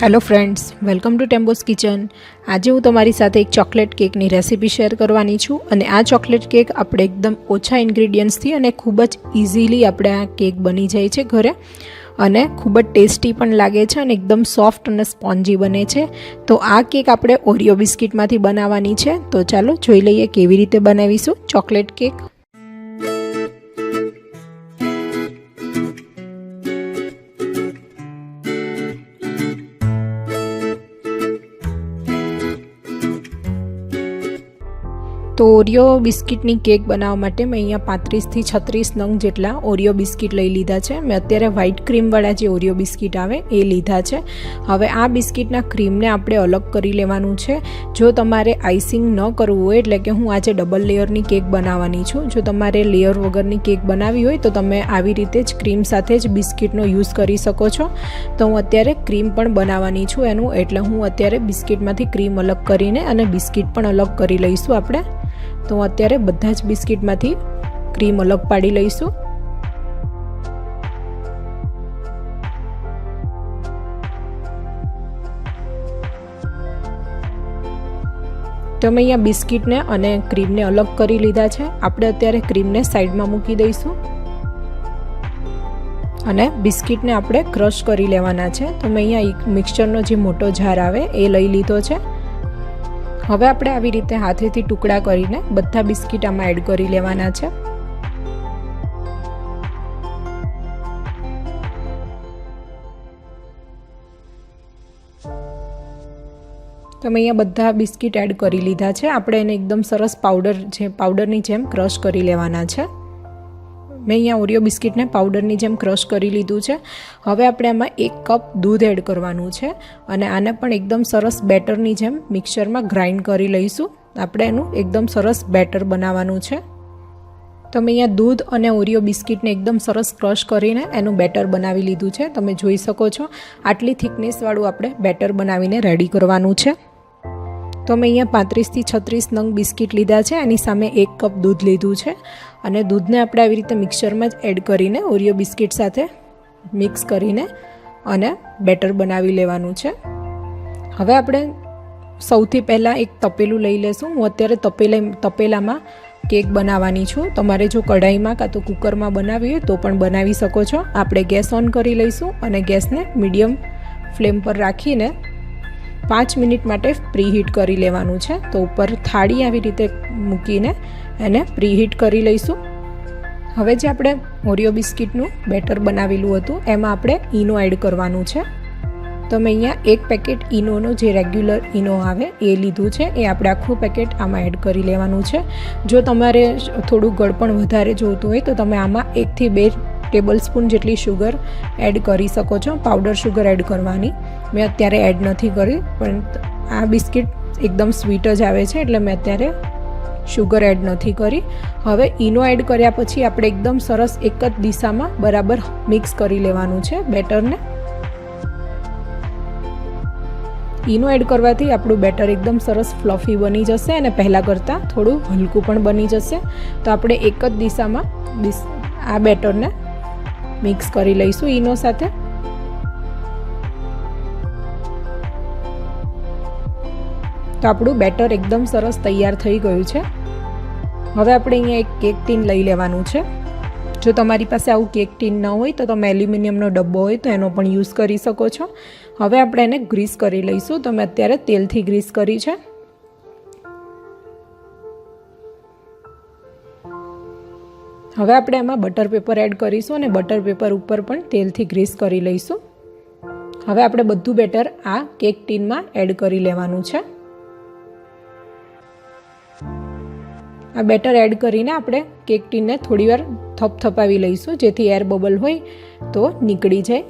Hello friends, welcome to Tembo's kitchen. આજે હું તમારી સાથે એક ચોકલેટ કેકની રેસીપી શેર કરવાની છું. અને આ ચોકલેટ કેક આપણે એકદમ ઓછા ઇન્ગ્રીડિયન્ટ્સથી અને ખૂબ જ ઇઝીલી આપણે આ કેક બની જાય છે ઘરે, અને ખૂબ જ ટેસ્ટી પણ લાગે છે અને એકદમ સોફ્ટ અને સ્પોન્જી બને છે. તો આ કેક આપણે ઓરિયો બિસ્કિટમાંથી બનાવવાની છે. તો ચાલો જોઈ લઈએ કેવી રીતે બનાવીશું ચોકલેટ કેક. તો ઓરિયો બિસ્કિટની કેક બનાવવા માટે મેં અહીંયા 35થી 36 નંગ જેટલા ઓરિયો બિસ્કિટ લઈ લીધા છે. મેં અત્યારે વ્હાઇટ ક્રીમવાળા જે ઓરિયો બિસ્કિટ આવે એ લીધા છે. હવે આ બિસ્કિટના ક્રીમને આપણે અલગ કરી લેવાનું છે. જો તમારે આઈસિંગ ન કરવું હોય, એટલે કે હું આજે ડબલ લેયરની કેક બનાવવાની છું, જો તમારે લેયર વગરની કેક બનાવવી હોય તો તમે આવી રીતે જ ક્રીમ સાથે જ બિસ્કિટનો યુઝ કરી શકો છો. તો હું અત્યારે ક્રીમ પણ બનાવવાની છું એનું, એટલે હું અત્યારે બિસ્કિટમાંથી ક્રીમ અલગ કરીને અને બિસ્કિટ પણ અલગ કરી લઈશું આપણે. તો અત્યારે બધા જ બિસ્કિટમાંથી ક્રીમ અલગ પાડી લઈશું. તો મેં અહીંયા બિસ્કિટને અને ક્રીમને અલગ કરી લીધા છે. આપણે અત્યારે ક્રીમને સાઈડમાં મૂકી દઈશું અને બિસ્કિટને આપણે ક્રશ કરી લેવાના છે. તો મેં અહીંયા મિક્સચરનો જે મોટો જાર આવે એ લઈ લીધો છે. હવે આપણે આવી રીતે હાથેથી ટુકડા કરીને બધા બિસ્કિટ આમાં એડ કરી લેવાના છે. તો મેં અહીંયા બધા બિસ્કિટ એડ કરી લીધા છે. આપણે એને એકદમ સરસ પાવડરની જેમ ક્રશ કરી લેવાના છે. મેં અહીંયા ઓરિયો બિસ્કિટને પાવડરની જેમ ક્રશ કરી લીધું છે. હવે આપણે આમાં 1 કપ દૂધ એડ કરવાનું છે અને આને પણ એકદમ સરસ બેટરની જેમ મિક્સરમાં ગ્રાઇન્ડ કરી લઈશું. આપણે એનું એકદમ સરસ બેટર બનાવવાનું છે. તો મેં અહીંયા દૂધ અને ઓરિયો બિસ્કિટને એકદમ સરસ ક્રશ કરીને એનું બેટર બનાવી લીધું છે. તમે જોઈ શકો છો આટલી થિકનેસવાળું આપણે બેટર બનાવીને રેડી કરવાનું છે. તો મેં અહીંયા 35થી 36 નંગ બિસ્કિટ લીધા છે. એની સામે 1 કપ દૂધ લીધું છે અને દૂધને આપણે આવી રીતે મિક્સરમાં જ એડ કરીને ઓરિયો બિસ્કિટ સાથે મિક્સ કરીને અને બેટર બનાવી લેવાનું છે. હવે આપણે સૌથી પહેલાં એક તપેલું લઈ લેશું. હું અત્યારે તપેલામાં કેક બનાવવાની છું. તમારે જો કઢાઈમાં કાં તો કુકરમાં બનાવી હોય તો પણ બનાવી શકો છો. આપણે ગેસ ઓન કરી લઈશું અને ગેસને મીડિયમ ફ્લેમ પર રાખીને 5 મિનિટ માટે પ્રીહીટ કરી લેવાનું છે. તો ઉપર થાળી આવી રીતે મૂકીને એને પ્રીહીટ કરી લઈશું. હવે જે આપણે ઓરિયો બિસ્કિટનું બેટર બનાવેલું હતું એમાં આપણે ઈનો એડ કરવાનું છે. તો મેં અહીંયા 1 પેકેટ ઈનોનો જે રેગ્યુલર ઈનો આવે એ લીધું છે. એ આપણે આખું પેકેટ આમાં એડ કરી લેવાનું છે. જો તમારે થોડું ગળપણ વધારે જોઈતું હોય તો તમે આમાં 1 થી 2 ટેબલ સ્પૂન જેટલી શુગર એડ કરી શકો છો. પાવડર શુગર એડ કરવાની. મેં અત્યારે એડ નથી કરી, પણ આ બિસ્કિટ એકદમ સ્વીટ જ આવે છે એટલે મેં અત્યારે શુગર એડ નથી કરી. હવે ઈનો એડ કર્યા પછી આપણે એકદમ સરસ એક જ દિશામાં બરાબર મિક્સ કરી લેવાનું છે બેટરને. ઈનો એડ કરવાથી આપણું બેટર એકદમ સરસ ફ્લફી બની જશે અને પહેલાં કરતાં થોડું હલકું પણ બની જશે. તો આપણે એક જ દિશામાં આ બેટરને મિક્સ કરી લઈશું ઈનો સાથે. તો આપણું બેટર એકદમ સરસ તૈયાર થઈ ગયું છે. હવે આપણે અહીંયા એક કેક ટીન લઈ લેવાનું છે. જો તમારી પાસે આવું કેક ટીન ન હોય તો તમે એલ્યુમિનિયમનો ડબ્બો હોય તો એનો પણ યુઝ કરી શકો છો. હવે આપણે એને ગ્રીસ કરી લઈશું. તો મેં અત્યારે તેલથી ગ્રીસ કરી છે. હવે આપણે એમાં બટર પેપર એડ કરીશું અને બટર પેપર ઉપર પણ તેલથી ગ્રીસ કરી લઈશું. હવે આપણે બધું બેટર આ કેક ટીનમાં એડ કરી લેવાનું છે. આ બેટર એડ કરીને આપણે કેક ટીનને થોડીવાર થપથપાવી લઈશું, જેથી એર બબલ હોય તો નીકળી જાય.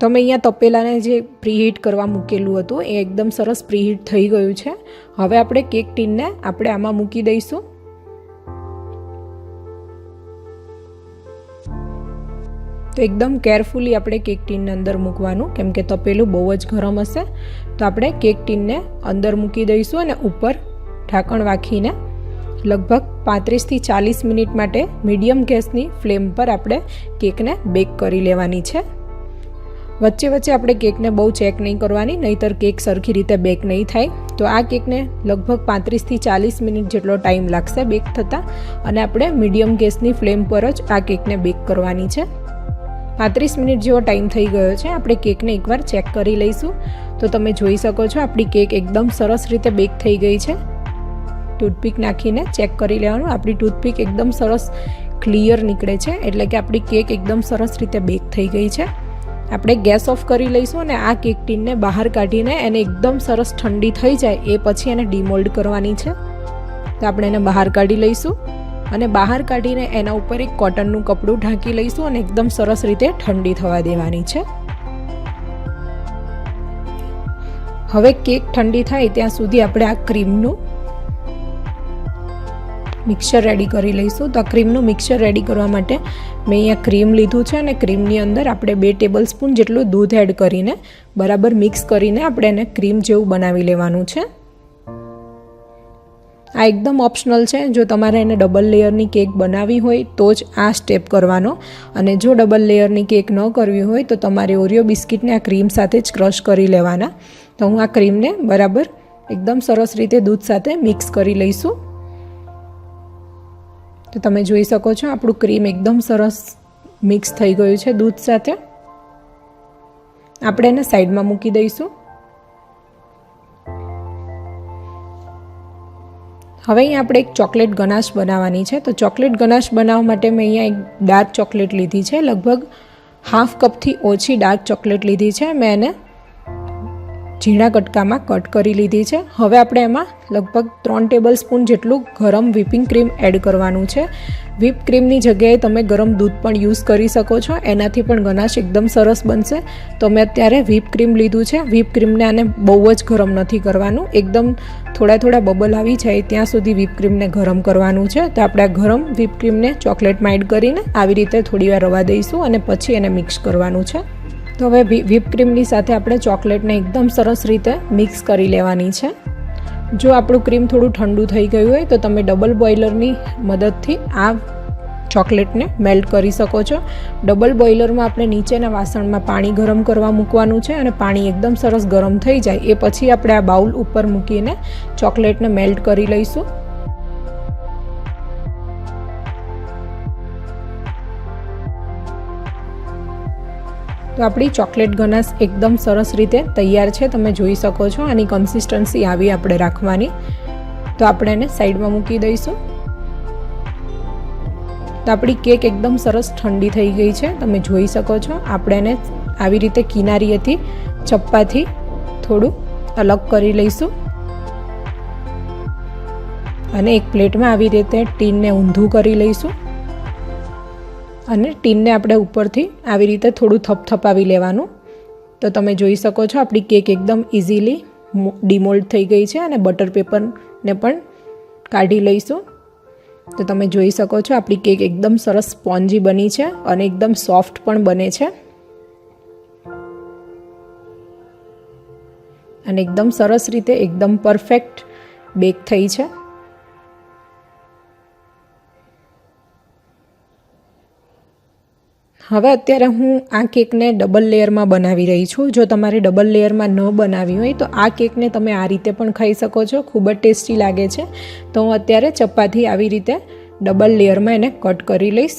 તો મેં અહીંયા તપેલાને જે પ્રીહીટ કરવા મૂકેલું હતું એ એકદમ સરસ પ્રીહીટ થઈ ગયું છે. હવે આપણે કેક ટીનને આપણે આમાં મૂકી દઈશું. તો એકદમ કેરફુલી આપણે કેક ટીનને અંદર મૂકવાનું, કેમ કે તપેલું બહુ જ ગરમ હશે. તો આપણે કેક ટીનને અંદર મૂકી દઈશું અને ઉપર ઢાંકણ રાખીને લગભગ 35 થી 40 મિનિટ માટે મીડિયમ ગેસની ફ્લેમ પર આપણે કેકને બેક કરી લેવાની છે. વચ્ચે વચ્ચે આપણે કેકને બહુ ચેક નહીં કરવાની, નહીંતર કેક સરખી રીતે બેક નહીં થાય. તો આ કેકને લગભગ 35 થી 40 મિનિટ જેટલો ટાઈમ લાગશે બેક થતાં, અને આપણે મીડિયમ ગેસની ફ્લેમ પર જ આ કેકને બેક કરવાની છે. 35 મિનિટ જેવો ટાઈમ થઈ ગયો છે. આપણે કેકને એકવાર ચેક કરી લઈશું. તો તમે જોઈ શકો છો આપણી કેક એકદમ સરસ રીતે બેક થઈ ગઈ છે. ટૂથપીક નાખીને ચેક કરી લેવાનું. આપણી ટૂથપીક એકદમ સરસ ક્લિયર નીકળે છે, એટલે કે આપણી કેક એકદમ સરસ રીતે બેક થઈ ગઈ છે. આપણે ગેસ ઓફ કરી લઈશું અને આ કેક ટીનને બહાર કાઢીને એને એકદમ સરસ ઠંડી થઈ જાય એ પછી એને ડીમોલ્ડ કરવાની છે. તો આપણે એને બહાર કાઢી લઈશું અને બહાર કાઢીને એના ઉપર એક કોટનનું કપડું ઢાંકી લઈશું અને એકદમ સરસ રીતે ઠંડી થવા દેવાની છે. હવે કેક ઠંડી થાય ત્યાં સુધી આપણે આ ક્રીમનું મિક્સર રેડી કરી લઈશું. તો આ ક્રીમનું મિક્સર રેડી કરવા માટે મેં અહીંયા ક્રીમ લીધું છે અને ક્રીમની અંદર આપણે 2 ટેબલ સ્પૂન જેટલું દૂધ એડ કરીને બરાબર મિક્સ કરીને આપણે એને ક્રીમ જેવું બનાવી લેવાનું છે. આ એકદમ ઓપ્શનલ છે. જો તમારે એને ડબલ લેયરની કેક બનાવવી હોય તો જ આ સ્ટેપ કરવાનો, અને જો ડબલ લેયરની કેક ન કરવી હોય તો તમારે ઓરિયો બિસ્કિટને આ ક્રીમ સાથે જ ક્રશ કરી લેવાના. તો હું આ ક્રીમને બરાબર એકદમ સરસ રીતે દૂધ સાથે મિક્સ કરી લઈશું. તો તમે જોઈ શકો છો આપણું ક્રીમ એકદમ સરસ મિક્સ થઈ ગયું છે દૂધ સાથે. આપણે એને સાઈડમાં મૂકી દઈશું. હવે અહીંયા આપણે એક ચોકલેટ ગનાશ બનાવવાની છે. તો ચોકલેટ ગનાશ બનાવવા માટે મેં અહીંયા એક ડાર્ક ચોકલેટ લીધી છે. લગભગ હાફ કપથી ઓછી ડાર્ક ચોકલેટ લીધી છે. મેં એને ઝીણા કટકામાં કટ કરી લીધી છે. હવે આપણે એમાં લગભગ 3 ટેબલ સ્પૂન જેટલું ગરમ વ્હીપિંગ ક્રીમ એડ કરવાનું છે. વ્હીપ ક્રીમની જગ્યાએ તમે ગરમ દૂધ પણ યુઝ કરી શકો છો, એનાથી પણ ગનાશ એકદમ સરસ બનશે. તો મેં અત્યારે વ્હીપ ક્રીમ લીધું છે. વ્હીપ ક્રીમને આને બહુ જ ગરમ નથી કરવાનું, એકદમ થોડા બબલ આવી જાય ત્યાં સુધી વ્હીપ ક્રીમને ગરમ કરવાનું છે. તો આપણે આ ગરમ વ્હીપ ક્રીમને ચોકલેટમાં એડ કરીને આવી રીતે થોડી વાર રવા દઈશું અને પછી એને મિક્સ કરવાનું છે. તો હવે વ્હીપ ક્રીમની સાથે આપણે ચોકલેટને એકદમ સરસ રીતે મિક્સ કરી લેવાની છે. જો આપણું ક્રીમ થોડું ઠંડુ થઈ ગયું હોય તો તમે ડબલ બોઇલરની મદદથી આ ચોકલેટને મેલ્ટ કરી શકો છો. ડબલ બોઇલરમાં આપણે નીચેના વાસણમાં પાણી ગરમ કરવા મૂકવાનું છે, અને પાણી એકદમ સરસ ગરમ થઈ જાય એ પછી આપણે આ બાઉલ ઉપર મૂકીને ચોકલેટને મેલ્ટ કરી લઈશું. તો આપણી ચોકલેટ ગનાશ એકદમ સરસ રીતે તૈયાર છે. તમે જોઈ શકો છો આની કન્સિસ્ટન્સી આવી આપણે રાખવાની. તો આપણે એને સાઈડમાં મૂકી દઈશું. તો આપણી કેક એકદમ સરસ ઠંડી થઈ ગઈ છે. તમે જોઈ શકો છો. આપણે એને આવી રીતે કિનારીએથી ચપ્પાથી થોડું અલગ કરી લઈશું અને એક પ્લેટમાં આવી રીતે ટીનને ઊંધું કરી લઈશું અને ટીનને આપણે ઉપરથી આવી રીતે થોડું થપથપાવી લેવાનું. તો તમે જોઈ શકો છો આપણી કેક એકદમ ઇઝીલી ડીમોલ્ડ થઈ ગઈ છે અને બટર પેપરને પણ કાઢી લઈશું. તો તમે જોઈ શકો છો આપણી કેક એકદમ સરસ સ્પોન્જી બની છે અને એકદમ સોફ્ટ પણ બને છે અને એકદમ સરસ રીતે એકદમ પરફેક્ટ બેક થઈ છે. હવે અત્યારે હું આ કેકને ડબલ લેયરમાં બનાવી રહી છું. જો તમારે ડબલ લેયરમાં ન બનાવી હોય તો આ કેકને તમે આ રીતે પણ ખાઈ શકો છો. ખૂબ જ ટેસ્ટી લાગે છે. તો હું અત્યારે ચપ્પાથી આવી રીતે ડબલ લેયરમાં એને કટ કરી લઈશ.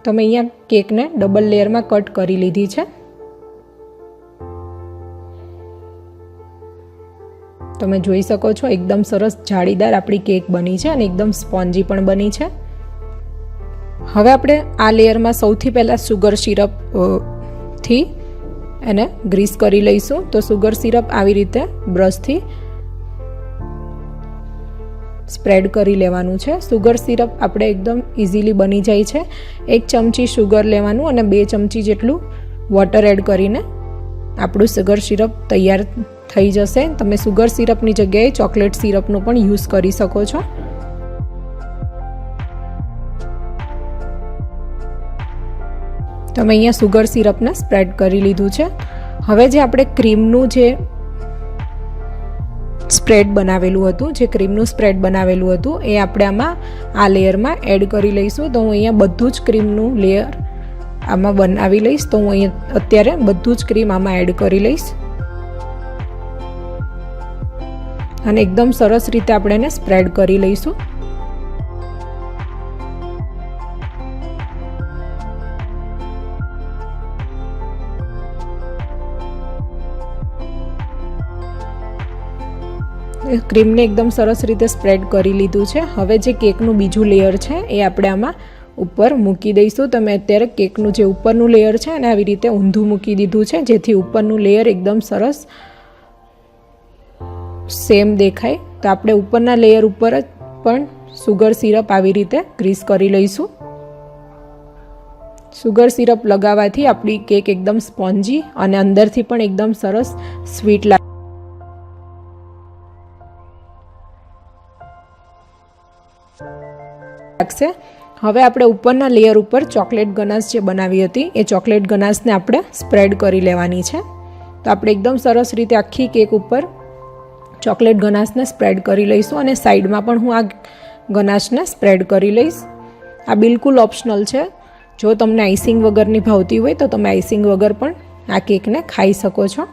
તો મેં અહીંયા કેકને ડબલ લેયરમાં કટ કરી લીધી છે. તમે જોઈ શકો છો એકદમ સરસ જાળીદાર આપણી કેક બની છે અને એકદમ સ્પોન્જી પણ બની છે. હવે આપણે આ લેયરમાં સૌથી પહેલાં સુગર સિરપથી એને ગ્રીસ કરી લઈશું. તો સુગર સિરપ આવી રીતે બ્રશથી સ્પ્રેડ કરી લેવાનું છે. સુગર સિરપ આપણે એકદમ ઇઝીલી બની જાય છે. 1 ચમચી સુગર લેવાનું અને 2 ચમચી જેટલું વોટર એડ કરીને આપણું સુગર સિરપ તૈયાર થઈ જશે. તમે સુગર સિરપની જગ્યાએ ચોકલેટ સિરપનો પણ યુઝ કરી શકો છો. તો મેં અહીંયા સુગર સિરપને સ્પ્રેડ કરી લીધું છે. હવે જે આપણે ક્રીમનું જે સ્પ્રેડ બનાવેલું હતું, જે ક્રીમનું સ્પ્રેડ બનાવેલું હતું એ આપણે આમાં આ લેયરમાં એડ કરી લઈશું. તો હું અહીંયા બધું જ ક્રીમનું લેયર આમાં બનાવી લઈશ. તો હું અહીંયા અત્યારે બધું જ ક્રીમ આમાં એડ કરી લઈશ અને એકદમ સરસ રીતે આપણે એને સ્પ્રેડ કરી લઈશું. ક્રીમને એકદમ સરસ રીતે સ્પ્રેડ કરી લીધું છે. હવે જે કેકનું બીજું લેયર છે એ આપણે આમાં ઉપર મૂકી દઈશું. તો મેં અત્યારે કેકનું જે ઉપરનું લેયર છે અને આવી રીતે ઊંધું મૂકી દીધું છે, જેથી ઉપરનું લેયર એકદમ સરસ સેમ દેખાય. તો આપણે ઉપરના લેયર ઉપર જ પણ સુગર સિરપ આવી રીતે ગ્રીસ કરી લઈશું. સુગર સિરપ લગાવવાથી આપણી કેક એકદમ સ્પોન્જી અને અંદરથી પણ એકદમ સરસ સ્વીટ લાગશે. હવે આપણે ઉપરના લેયર ઉપર ચોકલેટ ગનાશ જે બનાવી હતી એ ચોકલેટ ગનાશને આપણે સ્પ્રેડ કરી લેવાની છે. તો આપણે એકદમ સરસ રીતે આખી કેક ઉપર ચોકલેટ ગનાશને સ્પ્રેડ કરી લઈશું અને સાઈડમાં પણ હું આ ગનાશને સ્પ્રેડ કરી લઈશ. આ બિલકુલ ઓપ્શનલ છે. જો તમને આઈસિંગ વગરની ભાવતી હોય તો તમે આઈસિંગ વગર પણ આ કેકને ખાઈ શકો છો.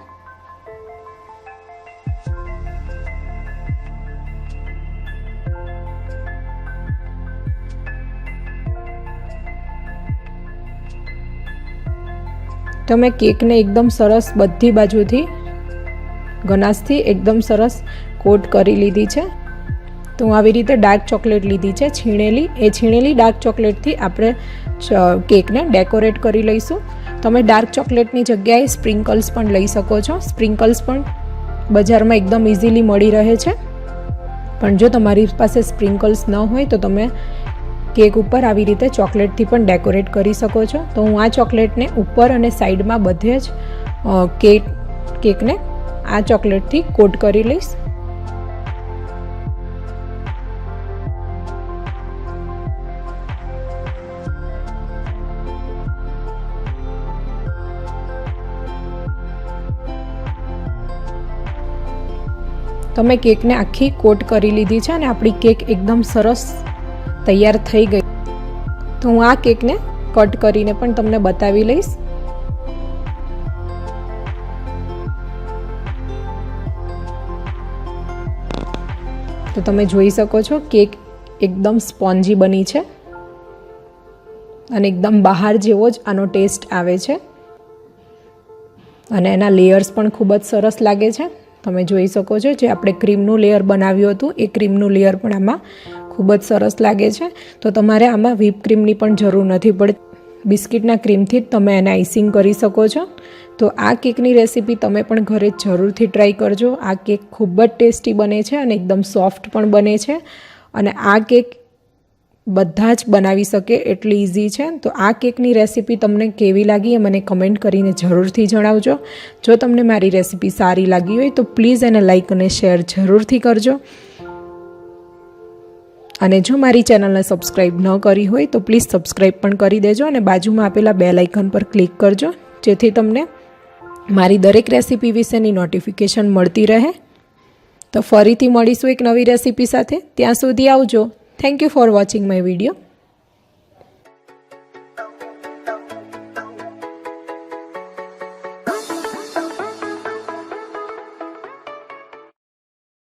તો મેં કેકને એકદમ સરસ બધી બાજુથી ગનાશથી એકદમ સરસ કોટ કરી લીધી છે. તો હું આવી રીતે ડાર્ક ચોકલેટ લીધી છે છીણેલી. એ છીણેલી ડાર્ક ચોકલેટથી આપણે કેકને ડેકોરેટ કરી લઈશું. તમે ડાર્ક ચોકલેટની જગ્યાએ સ્પ્રિંકલ્સ પણ લઈ શકો છો. સ્પ્રિંકલ્સ પણ બજારમાં એકદમ ઇઝીલી મળી રહે છે. પણ જો તમારી પાસે સ્પ્રિંકલ્સ ન હોય તો તમે કેક ઉપર આવી રીતે ચોકલેટથી પણ ડેકોરેટ કરી શકો છો. તો હું આ ચોકલેટને ઉપર અને સાઈડમાં બધે જ કેકને આ ચોકલેટથી કોટ કરી લઈશ. તમે કેકને આખી કોટ કરી લીધી છે અને આપણી કેક એકદમ સરસ તૈયાર થઈ ગઈ. તો હું આ કેકને કટ કરીને પણ તમને બતાવી લઈશ. તો તમે જોઈ શકો છો કેક એકદમ સ્પોન્જી બની છે અને એકદમ બહાર જેવો જ આનો ટેસ્ટ આવે છે અને એના લેયર્સ પણ ખૂબ જ સરસ લાગે છે. તમે જોઈ શકો છો જે આપણે ક્રીમનું લેયર બનાવ્યું હતું એ ક્રીમનું લેયર પણ આમાં ખૂબ જ સરસ લાગે છે. તો તમારે આમાં વ્હીપ ક્રીમની પણ જરૂર નથી પડતી. બિસ્કિટના ક્રીમથી જ તમે એને આઈસિંગ કરી શકો છો. તો આ કેકની રેસીપી તમે પણ ઘરે જરૂરથી ટ્રાય કરજો. આ કેક ખૂબ જ ટેસ્ટી બને છે અને એકદમ સોફ્ટ પણ બને છે અને આ કેક બધા જ બનાવી શકે એટલી ઇઝી છે. તો આ કેકની રેસીપી તમને કેવી લાગી એ મને કમેન્ટ કરીને જરૂરથી જણાવજો. જો તમને મારી રેસીપી સારી લાગી હોય તો પ્લીઝ એને લાઇક અને શેર જરૂરથી કરજો. અને જો મારી ચેનલને સબસ્ક્રાઈબ ન કરી હોય તો પ્લીઝ સબસ્ક્રાઈબ પણ કરી દેજો અને બાજુમાં આપેલા બેલ આઇકન પર ક્લિક કરજો, જેથી તમને મારી દરેક રેસીપી વિશેની નોટિફિકેશન મળતી રહે. તો ફરીથી મળીશું એક નવી રેસીપી સાથે. ત્યાં સુધી આવજો. Thank you for watching my video.